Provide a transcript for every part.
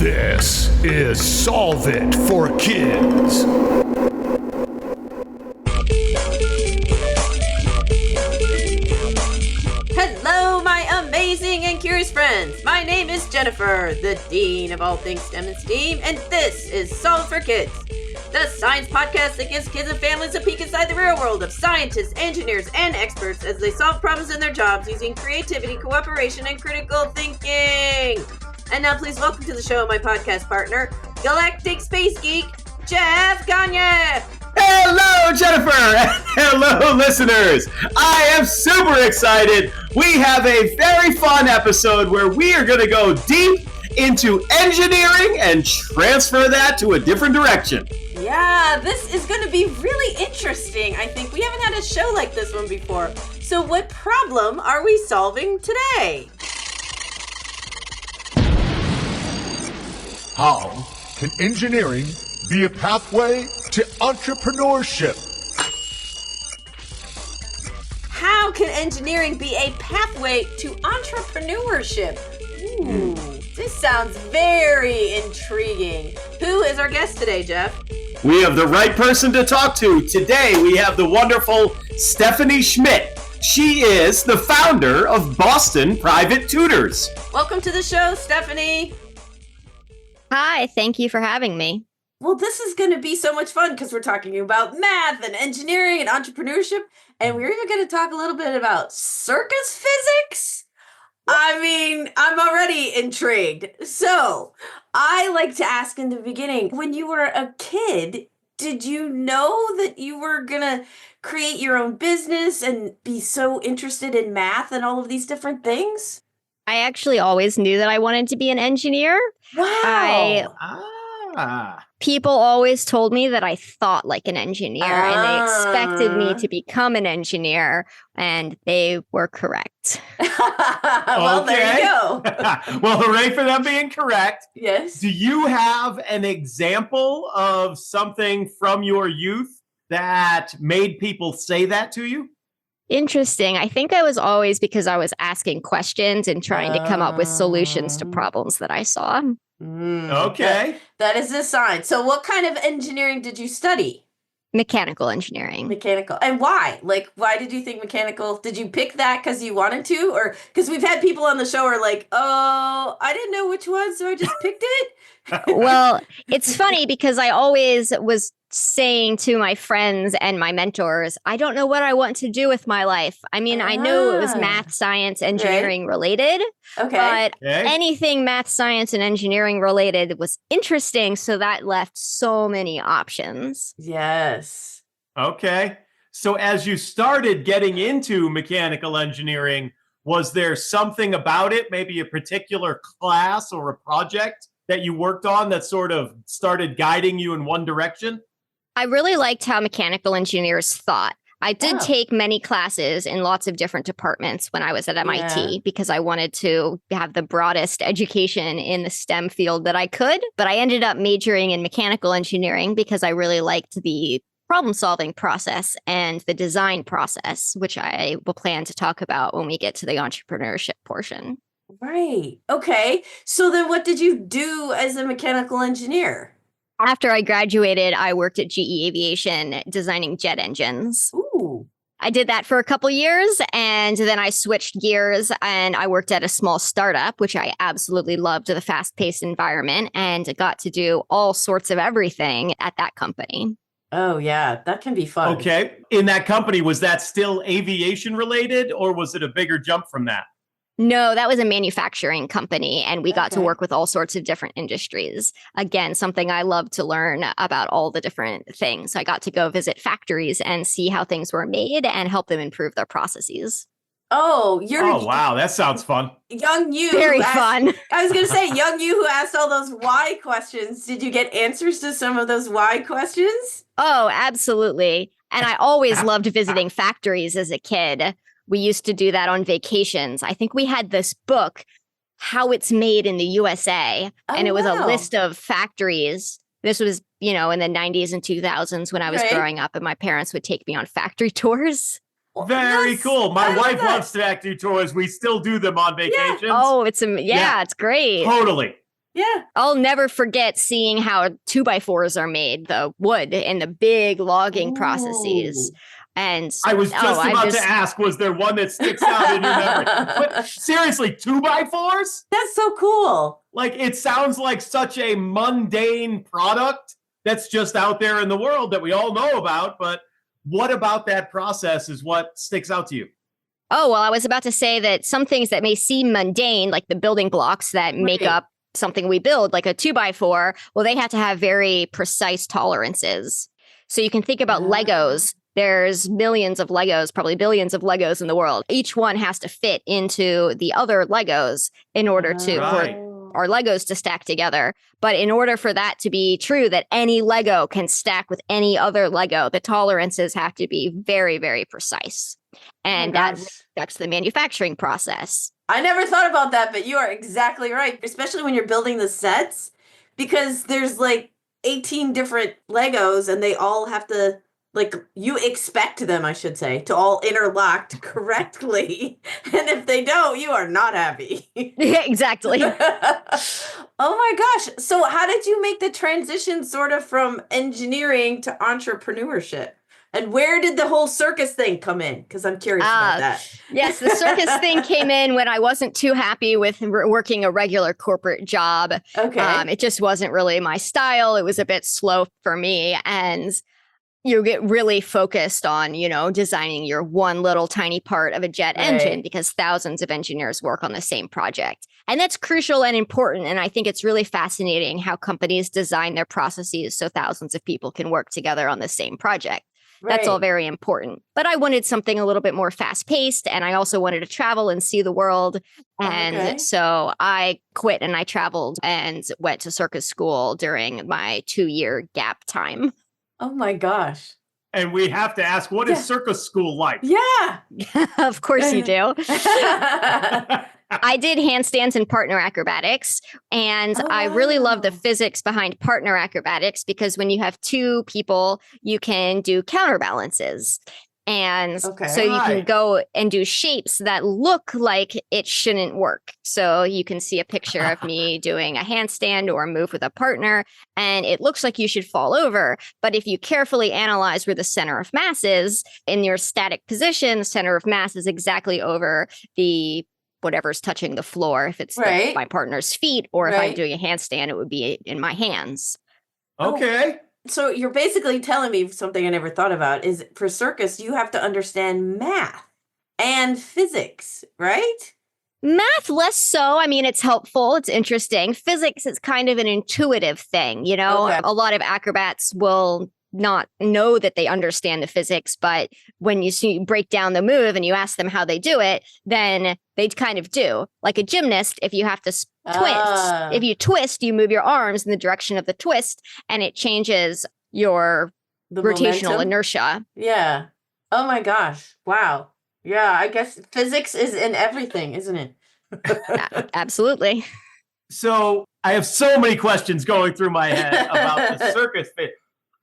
This is Solve It for Kids. Hello, my amazing and curious friends. My name is Jennifer, the Dean of all things STEM and STEAM, and this is Solve for Kids, the science podcast that gives kids and families a peek inside the real world of scientists, engineers, and experts as they solve problems in their jobs using creativity, cooperation, and critical thinking. And now please welcome to the show my podcast partner, Galactic Space Geek, Jeff Gagne. Hello, Jennifer, and hello, listeners. I am super excited. We have a very fun episode where we are going to go deep into engineering and transfer that to a different direction. Yeah, this is going to be really interesting. I think we haven't had a show like this one before. So what problem are we solving today? How can engineering be a pathway to entrepreneurship? How can engineering be a pathway to entrepreneurship? Ooh, this sounds very intriguing. Who is our guest today, Jeff? We have the right person to talk to. Today, we have the wonderful Stephanie Schmidt. She is the founder of Boston Private Tutors. Welcome to the show, Stephanie. Hi, thank you for having me. Well, this is going to be so much fun because we're talking about math and engineering and entrepreneurship, and we're even going to talk a little bit about circus physics. I mean, I'm already intrigued. So, I like to ask in the beginning, when you were a kid, did you know that you were going to create your own business and be so interested in math and all of these different things? I actually always knew that I wanted to be an engineer. Wow. People always told me that I thought like an engineer and they expected me to become an engineer, and they were correct. Well, there you go. Well, hooray for them being correct. Yes. Do you have an example of something from your youth that made people say that to you? Interesting. I think I was always because I was asking questions and trying to come up with solutions to problems that I saw. Okay. That is a sign. So what kind of engineering did you study? Mechanical engineering. Mechanical. And why? Like, why did you think mechanical? Did you pick that because you wanted to? Or because we've had people on the show who are like, oh, I didn't know which one, so I just picked it? Well, it's funny because I always was saying to my friends and my mentors, I don't know what I want to do with my life. I mean, I knew it was math, science, engineering related, but anything math, science, and engineering related was interesting. So that left so many options. Yes. Okay. So as you started getting into mechanical engineering, was there something about it, maybe a particular class or a project that you worked on that sort of started guiding you in one direction? I really liked how mechanical engineers thought. I did take many classes in lots of different departments when I was at MIT because I wanted to have the broadest education in the STEM field that I could. But I ended up majoring in mechanical engineering because I really liked the problem-solving process and the design process, which I will plan to talk about when we get to the entrepreneurship portion. Right. Okay. So then what did you do as a mechanical engineer? After I graduated, I worked at GE Aviation designing jet engines. Ooh. I did that for a couple years, and then I switched gears and I worked at a small startup, which I absolutely loved, the fast-paced environment, and got to do all sorts of everything at that company. Oh, yeah. That can be fun. Okay. In that company, was that still aviation related or was it a bigger jump from that? No, that was a manufacturing company, and we got to work with all sorts of different industries. Again, something I love to learn about all the different things. I got to go visit factories and see how things were made and help them improve their processes. Oh, wow. That sounds fun. Young you. Very fun. I was going to say, young you who asked all those why questions. Did you get answers to some of those why questions? Oh, absolutely. And I always loved visiting factories as a kid. We used to do that on vacations. I think we had this book, How It's Made in the USA, and it was a list of factories. This was, in the 90s and 2000s when I was growing up, and my parents would take me on factory tours. Very cool. My wife loves factory tours. We still do them on vacations. Yeah. Oh, it's great. Totally. Yeah. I'll never forget seeing how 2x4s are made, the wood and the big logging processes. And I was just about to ask, was there one that sticks out in your memory? But seriously, 2x4s? That's so cool. Like, it sounds like such a mundane product that's just out there in the world that we all know about. But what about that process is what sticks out to you? Oh, well, I was about to say that some things that may seem mundane, like the building blocks that make up something we build, like a 2x4, well, they have to have very precise tolerances. So you can think about Legos. There's millions of Legos, probably billions of Legos in the world. Each one has to fit into the other Legos in order for our Legos to stack together. But in order for that to be true, that any Lego can stack with any other Lego, the tolerances have to be very, very precise. And that affects the manufacturing process. I never thought about that, but you are exactly right, especially when you're building the sets, because there's like 18 different Legos and they all have to, like, you expect them, I should say, to all interlock correctly. And if they don't, you are not happy. Yeah, exactly. Oh my gosh. So how did you make the transition sort of from engineering to entrepreneurship? And where did the whole circus thing come in? Because I'm curious about that. Yes, the circus thing came in when I wasn't too happy with working a regular corporate job. Okay. It just wasn't really my style. It was a bit slow for me. And you get really focused on, designing your one little tiny part of a jet engine because thousands of engineers work on the same project. And that's crucial and important. And I think it's really fascinating how companies design their processes so thousands of people can work together on the same project. That's all very important. But I wanted something a little bit more fast paced. And I also wanted to travel and see the world. And so I quit and I traveled and went to circus school during my 2-year gap time. Oh my gosh. And we have to ask, what is circus school like? Yeah. Of course you do. I did handstands and partner acrobatics, and I really love the physics behind partner acrobatics because when you have two people, you can do counterbalances. And so you can go and do shapes that look like it shouldn't work. So you can see a picture of me doing a handstand or a move with a partner, and it looks like you should fall over. But if you carefully analyze where the center of mass is in your static position, the center of mass is exactly over the whatever's touching the floor. If it's my partner's feet, or if I'm doing a handstand, it would be in my hands. Okay. So you're basically telling me something I never thought about is for circus, you have to understand math and physics, right? Math, less so. I mean, it's helpful. It's interesting. Physics is kind of an intuitive thing. A lot of acrobats will not know that they understand the physics, but when you break down the move and you ask them how they do it, then they kind of do. Like a gymnast, if you have to twist, if you twist, you move your arms in the direction of the twist and it changes your rotational inertia. Yeah. Oh my gosh. Wow. Yeah, I guess physics is in everything, isn't it? Absolutely. So I have so many questions going through my head about the circus fit.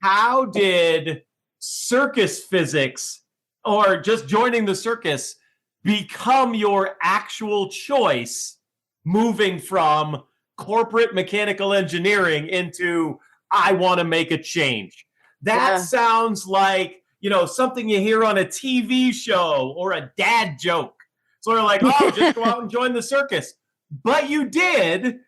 How did circus physics, or just joining the circus, become your actual choice moving from corporate mechanical engineering into I want to make a change? That sounds like, something you hear on a TV show or a dad joke. Sort of like, just go out and join the circus. But you did,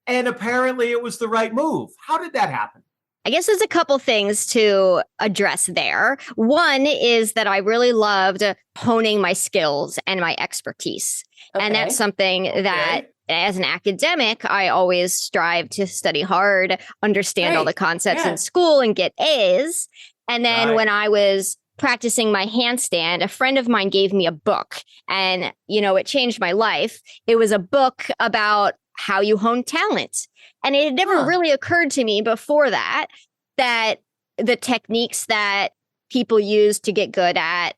and apparently it was the right move. How did that happen? I guess there's a couple things to address there. One is that I really loved honing my skills and my expertise. And that's something that as an academic, I always strive to study hard, understand all the concepts in school and get A's. And then when I was practicing my handstand, a friend of mine gave me a book and, it changed my life. It was a book about how you hone talent. And it had never really occurred to me before that the techniques that people use to get good at,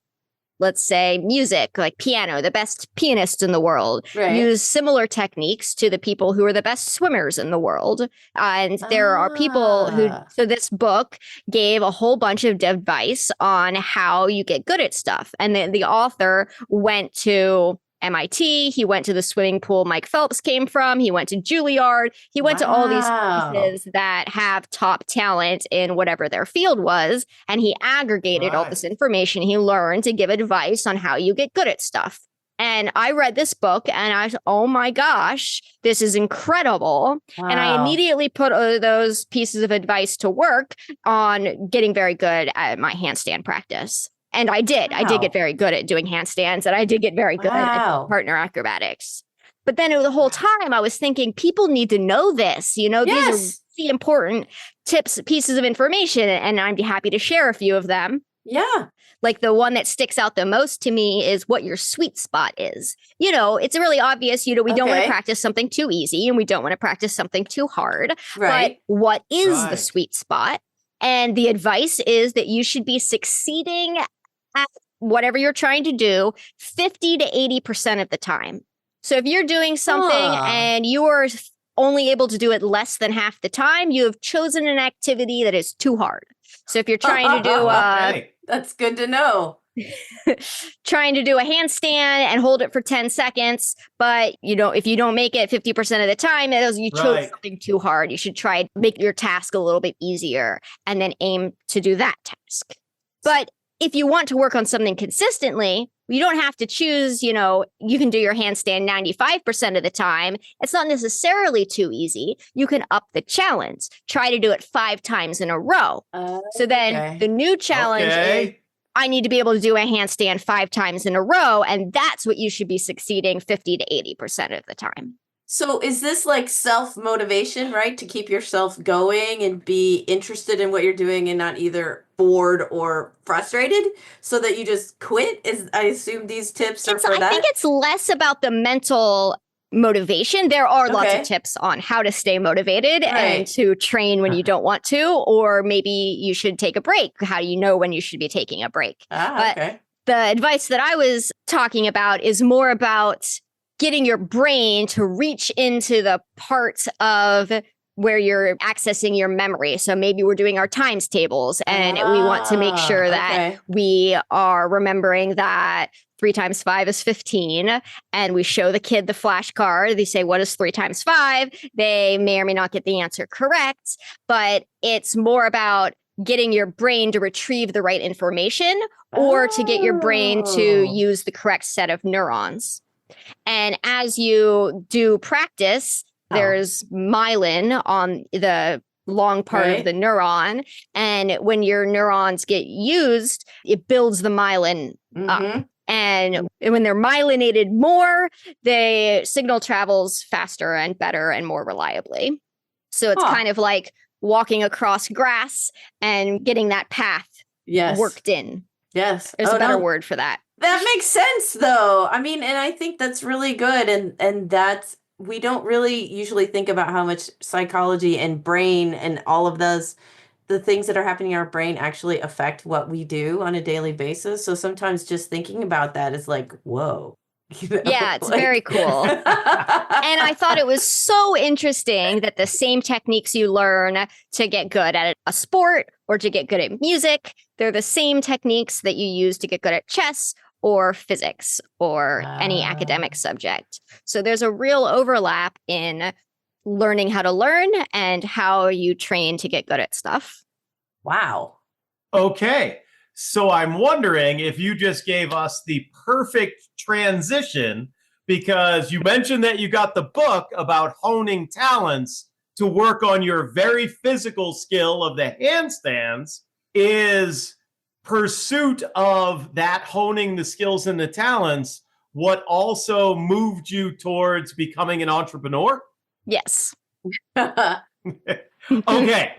let's say, music, like piano, the best pianists in the world, use similar techniques to the people who are the best swimmers in the world. And there are people so this book gave a whole bunch of advice on how you get good at stuff. And the author went to MIT. He went to the swimming pool Mike Phelps came from. He went to Juilliard. He went to all these places that have top talent in whatever their field was. And he aggregated all this information he learned to give advice on how you get good at stuff. And I read this book and I said, oh my gosh, this is incredible. Wow. And I immediately put those pieces of advice to work on getting very good at my handstand practice. And I did. Wow. I did get very good at doing handstands, and I did get very good at partner acrobatics. But then the whole time I was thinking, people need to know this. These are really important tips, pieces of information, and I'd be happy to share a few of them. Yeah. Like the one that sticks out the most to me is what your sweet spot is. It's really obvious, we don't want to practice something too easy and we don't want to practice something too hard. Right. But what is the sweet spot? And the advice is that you should be succeeding at whatever you're trying to do 50 to 80% of the time. So if you're doing something and you are only able to do it less than half the time, you have chosen an activity that is too hard. So if you're trying to do that's good to know. Trying to do a handstand and hold it for 10 seconds, but if you don't make it 50% of the time, you chose something too hard. You should try to make your task a little bit easier and then aim to do that task. But if you want to work on something consistently, you don't have to choose, you can do your handstand 95% of the time. It's not necessarily too easy. You can up the challenge. Try to do it 5 times in a row. So then the new challenge is I need to be able to do a handstand 5 times in a row. And that's what you should be succeeding 50 to 80% of the time. So is this like self-motivation, right? To keep yourself going and be interested in what you're doing and not either bored or frustrated so that you just quit? I assume these tips are for that? I think it's less about the mental motivation. There are lots of tips on how to stay motivated and to train when you don't want to, or maybe you should take a break. How do you know when you should be taking a break? But the advice that I was talking about is more about getting your brain to reach into the parts of where you're accessing your memory. So maybe we're doing our times tables and we want to make sure that we are remembering that 3 times 5 is 15. And we show the kid the flashcard. They say, what is 3 times 5? They may or may not get the answer correct, but it's more about getting your brain to retrieve the right information or to get your brain to use the correct set of neurons. And as you do practice, there's myelin on the long part of the neuron. And when your neurons get used, it builds the myelin up. And when they're myelinated more, the signal travels faster and better and more reliably. So it's kind of like walking across grass and getting that path worked in. Yes. There's a better word for that. That makes sense, though. I mean, and I think that's really good. And that's, we don't really usually think about how much psychology and brain and all of the things that are happening in our brain actually affect what we do on a daily basis. So sometimes just thinking about that is like, whoa. Yeah, it's very cool. And I thought it was so interesting that the same techniques you learn to get good at a sport or to get good at music, they're the same techniques that you use to get good at chess or physics or any academic subject. So there's a real overlap in learning how to learn and how you train to get good at stuff. Wow. Okay. So I'm wondering if you just gave us the perfect transition, because you mentioned that you got the book about honing talents to work on your very physical skill of the handstands. Is pursuit of that honing the skills and the talents what also moved you towards becoming an entrepreneur? Yes. Okay.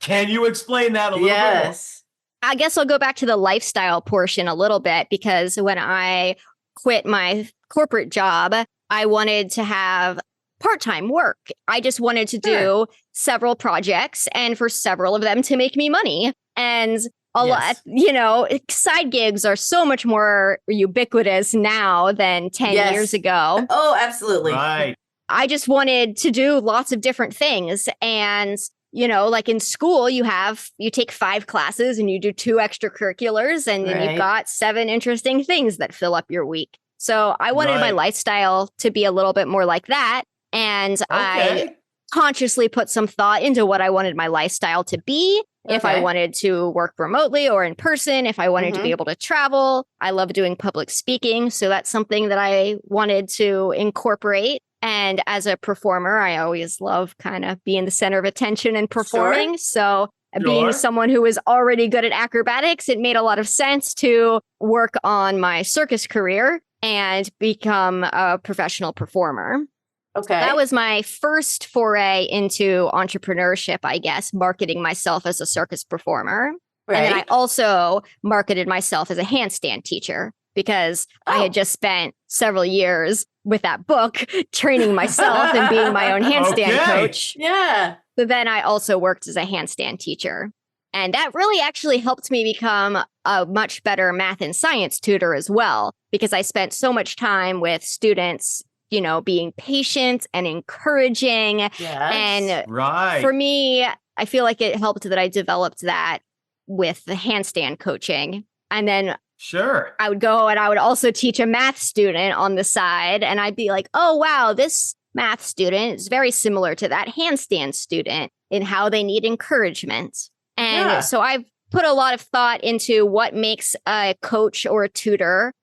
Can you explain that a little bit more? I guess I'll go back to the lifestyle portion a little bit, because when I quit my corporate job, I wanted to have part-time work. I just wanted to do several projects and for several of them to make me money. And a lot, side gigs are so much more ubiquitous now than 10 years ago. Oh, absolutely. Right. I just wanted to do lots of different things. And like in school, you take 5 classes and you do 2 extracurriculars and then you've got 7 interesting things that fill up your week. So I wanted my lifestyle to be a little bit more like that. And I consciously put some thought into what I wanted my lifestyle to be. If I wanted to work remotely or in person, if I wanted to be able to travel. I love doing public speaking. So that's something that I wanted to incorporate. And as a performer, I always love kind of being the center of attention and performing. So being someone who was already good at acrobatics, it made a lot of sense to work on my circus career and become a professional performer. Okay. That was my first foray into entrepreneurship, I guess, marketing myself as a circus performer. Right. And then I also marketed myself as a handstand teacher because I had just spent several years with that book training myself and being my own handstand coach. Yeah. So then I also worked as a handstand teacher. And that really actually helped me become a much better math and science tutor as well, because I spent so much time with students, you know, being patient and encouraging. Yes. And for me, I feel like it helped that I developed that with the handstand coaching. And then I would go and I would also teach a math student on the side. And I'd be like, oh, wow, this math student is very similar to that handstand student in how they need encouragement. And so I've put a lot of thought into what makes a coach or a tutor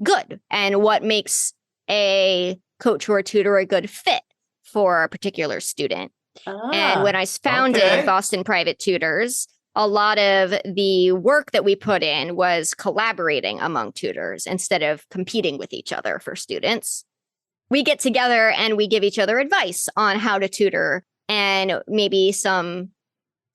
good and what makes a coach or a tutor a good fit for a particular student. And when I founded Boston Private Tutors, a lot of the work that we put in was collaborating among tutors instead of competing with each other for students. We get together and we give each other advice on how to tutor and maybe some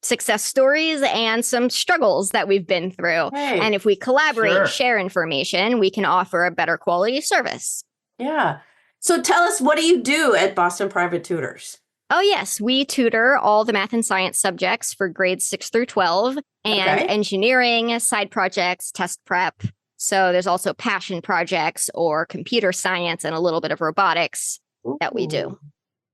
success stories and some struggles that we've been through. And if we collaborate and share information, we can offer a better quality service. Yeah. So tell us, what do you do at Boston Private Tutors? Oh, yes. We tutor all the math and science subjects for grades 6 through 12 and engineering, side projects, test prep. So there's also passion projects or computer science and a little bit of robotics that we do.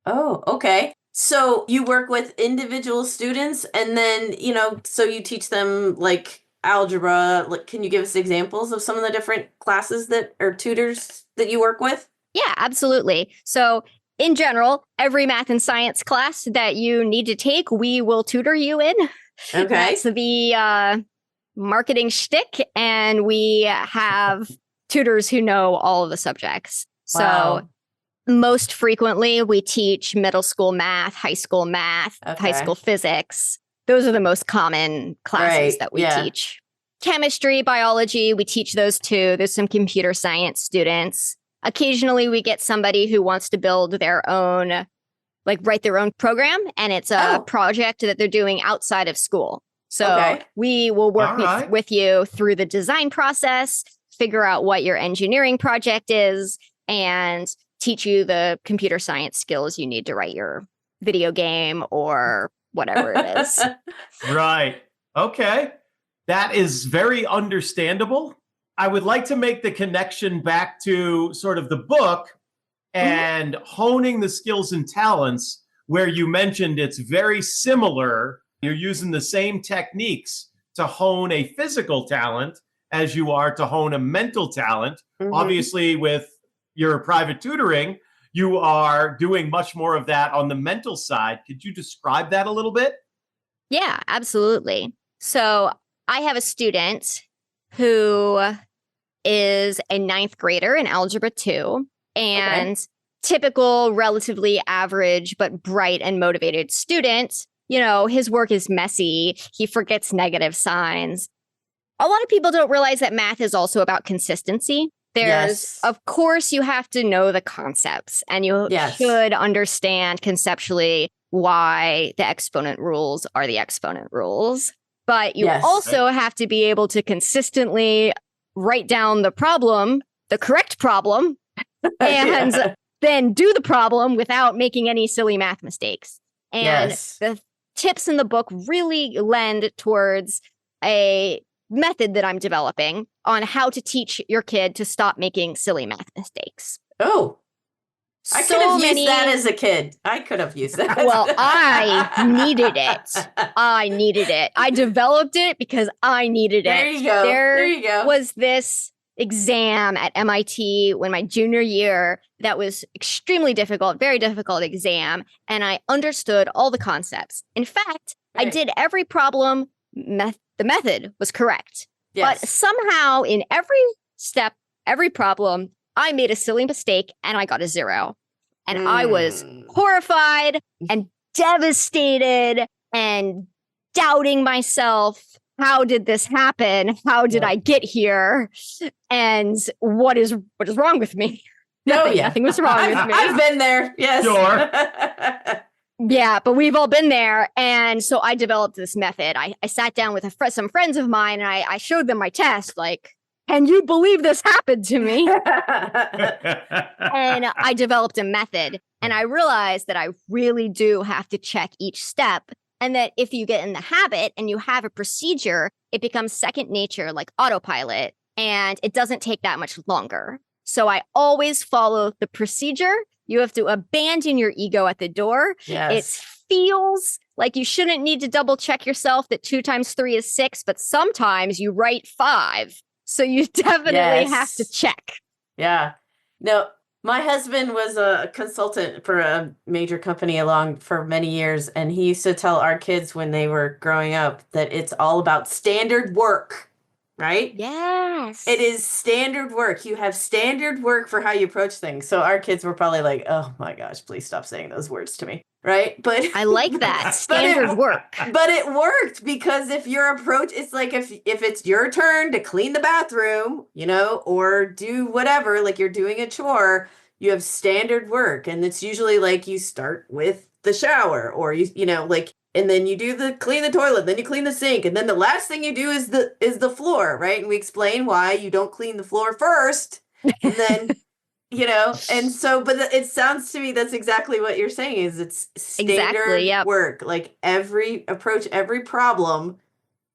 Oh, okay. So you work with individual students and then, you know, so you teach them like algebra. Like, can you give us examples of some of the different classes that or tutors that you work with? Yeah, absolutely. So in general, every math and science class that you need to take, we will tutor you in. Okay. That's the marketing shtick. And we have tutors who know all of the subjects. So most frequently, we teach middle school math, high school math, high school physics. Those are the most common classes that we teach. Chemistry, biology, we teach those too. There's some computer science students. Occasionally, we get somebody who wants to build their own, like write their own program, and it's a project that they're doing outside of school. So we will work with you through the design process, figure out what your engineering project is, and teach you the computer science skills you need to write your video game or whatever it is. Right. Okay. That is very understandable. I would like to make the connection back to sort of the book and honing the skills and talents, where you mentioned it's very similar. You're using the same techniques to hone a physical talent as you are to hone a mental talent. Obviously, with your private tutoring, you are doing much more of that on the mental side. Could you describe that a little bit? Yeah, absolutely. So I have a student who is a 9th grader in Algebra 2 and typical, relatively average, but bright and motivated student. You know, his work is messy. He forgets negative signs. A lot of people don't realize that math is also about consistency. There's, of course, you have to know the concepts and you should understand conceptually why the exponent rules are the exponent rules. But you also have to be able to consistently write down the problem, the correct problem, and then do the problem without making any silly math mistakes. And the tips in the book really lend towards a method that I'm developing on how to teach your kid to stop making silly math mistakes. Oh, I could have used that as a kid. I could have used that. Well, I needed it. I developed it because I needed it. There you go. There you go. Was this exam at MIT when my junior year that was extremely difficult, very difficult exam. And I understood all the concepts. In fact, I did every problem. The method was correct. Yes. But somehow in every step, every problem, I made a silly mistake and I got a 0. And I was horrified and devastated and doubting myself. How did this happen? How did I get here? And what is wrong with me? Nothing was wrong with me. I've been there. Yes. Sure. Yeah, but we've all been there. And so I developed this method. I sat down with some friends of mine and I showed them my test. Like, can you believe this happened to me? And I developed a method. And I realized that I really do have to check each step. And that if you get in the habit and you have a procedure, it becomes second nature, like autopilot. And it doesn't take that much longer. So I always follow the procedure. You have to abandon your ego at the door. Yes. It feels like you shouldn't need to double check yourself that 2 times 3 is 6, but sometimes you write 5. So you definitely have to check. Yeah. No, my husband was a consultant for a major company for many years. And he used to tell our kids when they were growing up that it's all about standard work, right? Yes. It is standard work. You have standard work for how you approach things. So our kids were probably like, oh my gosh, please stop saying those words to me. Right. But I like that. Standard work. But it worked because if your approach, it's like if it's your turn to clean the bathroom, or do whatever, like you're doing a chore, you have standard work. And it's usually like you start with the shower or and then you do clean the toilet, then you clean the sink. And then the last thing you do is the floor. Right. And we explain why you don't clean the floor first. And then and so, but it sounds to me that's exactly what you're saying is it's standard work. Like approach every problem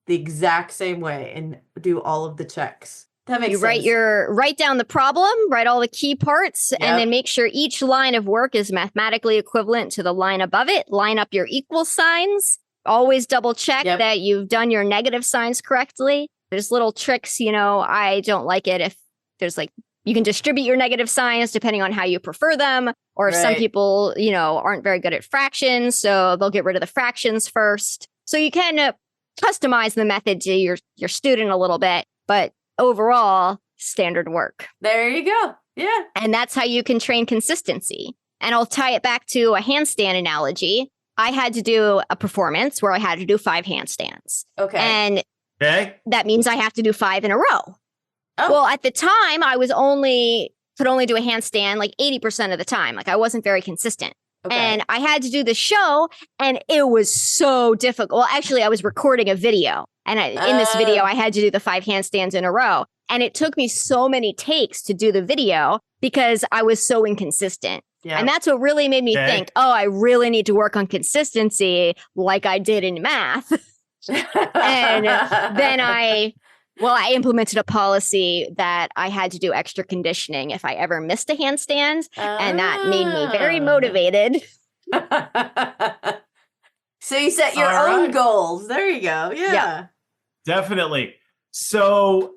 the exact same way and do all of the checks. That makes sense. Write down the problem, write all the key parts, and then make sure each line of work is mathematically equivalent to the line above it. Line up your equal signs. Always double check that you've done your negative signs correctly. There's little tricks, I don't like it if there's you can distribute your negative signs depending on how you prefer them. Or some people, aren't very good at fractions. So they'll get rid of the fractions first. So you can customize the method to your student a little bit. But overall, standard work. There you go. Yeah. And that's how you can train consistency. And I'll tie it back to a handstand analogy. I had to do a performance where I had to do 5 handstands. Okay. And that means I have to do 5 in a row. Oh. Well, at the time, I could only do a handstand like 80% of the time. Like I wasn't very consistent. Okay. And I had to do the show and it was so difficult. Well, actually, I was recording a video. And in this video, I had to do the 5 handstands in a row. And it took me so many takes to do the video because I was so inconsistent. Yeah. And that's what really made me think, I really need to work on consistency like I did in math. And then I implemented a policy that I had to do extra conditioning if I ever missed a handstand. And that made me very motivated. So you set your own goals. There you go. Yeah. Definitely. So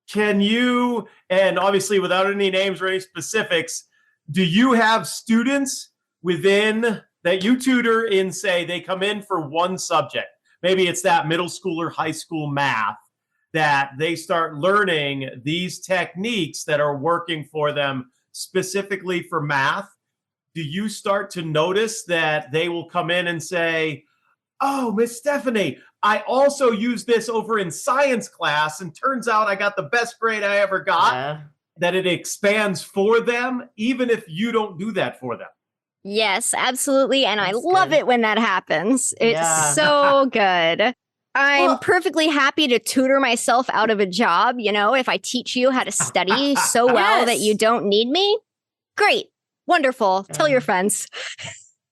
can you, and obviously without any names or any specifics, do you have students within that you tutor in, say, they come in for one subject? Maybe it's that middle school or high school math, that they start learning these techniques that are working for them specifically for math. Do you start to notice that they will come in and say, oh, Miss Stephanie, I also use this over in science class and turns out I got the best grade I ever got, that it expands for them, even if you don't do that for them? Yes, absolutely. And I love it when that happens. It's so good. I'm perfectly happy to tutor myself out of a job. If I teach you how to study so well that you don't need me, great, wonderful. Tell your friends.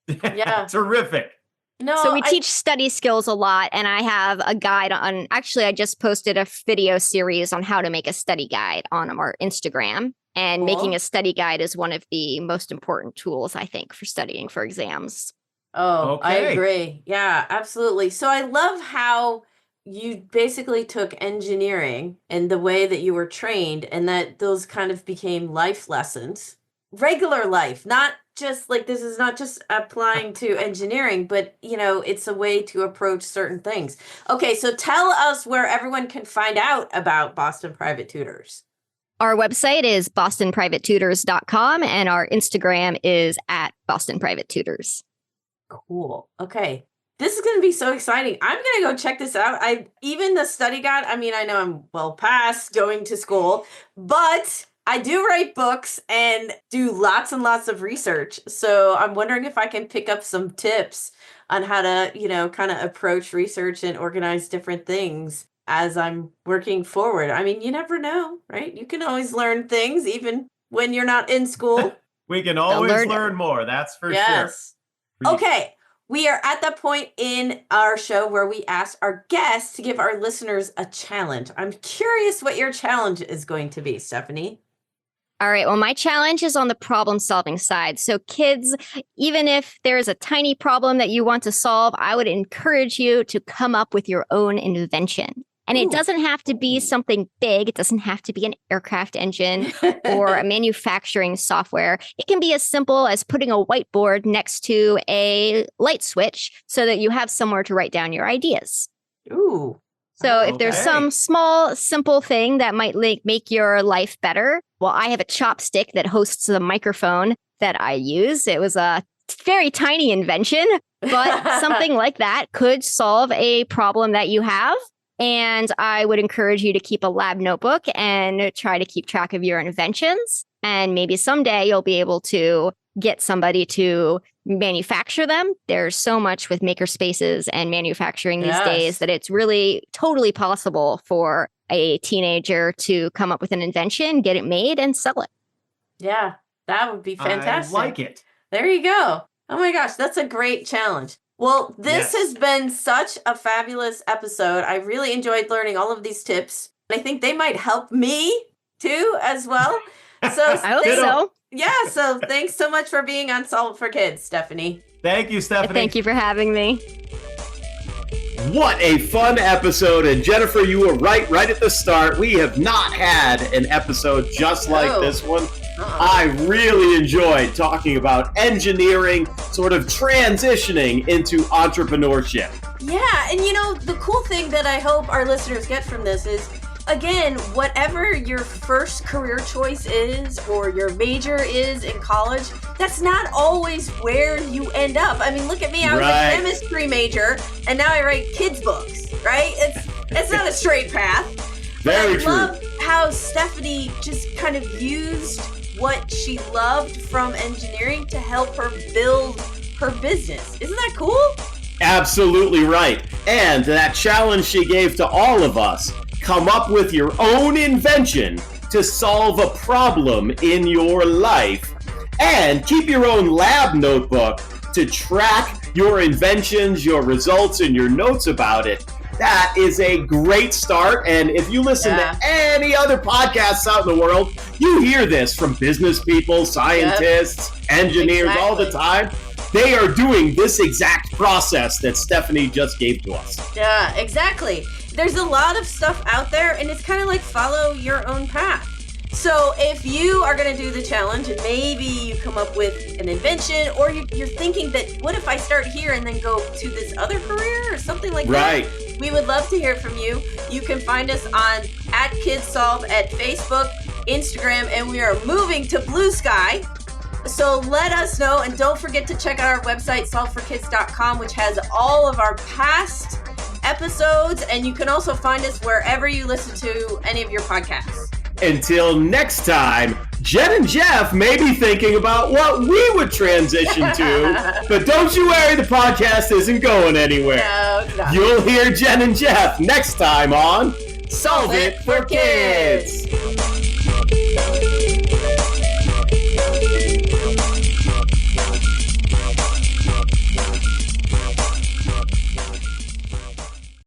Yeah. Terrific. No, so we teach study skills a lot. And I have a guide on, actually, I just posted a video series on how to make a study guide on our Instagram. And making a study guide is one of the most important tools, I think, for studying for exams. Oh, okay. I agree. Yeah, absolutely. So I love how you basically took engineering and the way that you were trained, and that those kind of became life lessons, regular life, not just like, this is not just applying to engineering, but it's a way to approach certain things. Okay, so tell us where everyone can find out about Boston Private Tutors. Our website is bostonprivatetutors.com, and our Instagram is at Boston Private Tutors. Cool. Okay. This is going to be so exciting. I'm going to go check this out. Even the study guide, I mean, I know I'm well past going to school, but I do write books and do lots and lots of research. So I'm wondering if I can pick up some tips on how to, kind of approach research and organize different things as I'm working forward. I mean, you never know, right? You can always learn things even when you're not in school. We can always learn more. That's for sure. Okay. We are at the point in our show where we ask our guests to give our listeners a challenge. I'm curious what your challenge is going to be, Stephanie. All right. Well, my challenge is on the problem solving side. So kids, even if there's a tiny problem that you want to solve, I would encourage you to come up with your own invention. And it doesn't have to be something big. It doesn't have to be an aircraft engine or a manufacturing software. It can be as simple as putting a whiteboard next to a light switch so that you have somewhere to write down your ideas. Ooh. So if there's some small, simple thing that might make your life better, well, I have a chopstick that hosts the microphone that I use. It was a very tiny invention, but something like that could solve a problem that you have. And I would encourage you to keep a lab notebook and try to keep track of your inventions. And maybe someday you'll be able to get somebody to manufacture them. There's so much with maker spaces and manufacturing these days that it's really totally possible for a teenager to come up with an invention, get it made, and sell it. Yeah, that would be fantastic. I like it. There you go. Oh my gosh, that's a great challenge. Well, this has been such a fabulous episode. I really enjoyed learning all of these tips. I think they might help me too as well. So I hope so. Yeah, so thanks so much for being on Solve for Kids, Stephanie. Thank you, Stephanie. Thank you for having me. What a fun episode. And Jennifer, you were right at the start. We have not had an episode just like this one. I really enjoyed talking about engineering, sort of transitioning into entrepreneurship. Yeah, and the cool thing that I hope our listeners get from this is, again, whatever your first career choice is or your major is in college, that's not always where you end up. I mean, look at me. I was a chemistry major, and now I write kids' books, right? It's not a straight path. Very true. I love how Stephanie just kind of used what she loved from engineering to help her build her business. Isn't that cool? Absolutely right. And that challenge she gave to all of us, come up with your own invention to solve a problem in your life, and keep your own lab notebook to track your inventions, your results, and your notes about it. That is a great start. And if you listen to any other podcasts out in the world, you hear this from business people, scientists, engineers all the time. They are doing this exact process that Stephanie just gave to us. Yeah, exactly. There's a lot of stuff out there, and it's kind of like follow your own path. So if you are going to do the challenge and maybe you come up with an invention, or you're thinking that, what if I start here and then go to this other career or something like that? We would love to hear from you. You can find us on @KidsSolve at Facebook, Instagram, and we are moving to Blue Sky. So let us know, and don't forget to check out our website, solveforkids.com, which has all of our past episodes, and you can also find us wherever you listen to any of your podcasts. Until next time, Jen and Jeff may be thinking about what we would transition to, but don't you worry, the podcast isn't going anywhere. No. You'll hear Jen and Jeff next time on Solve It for Kids.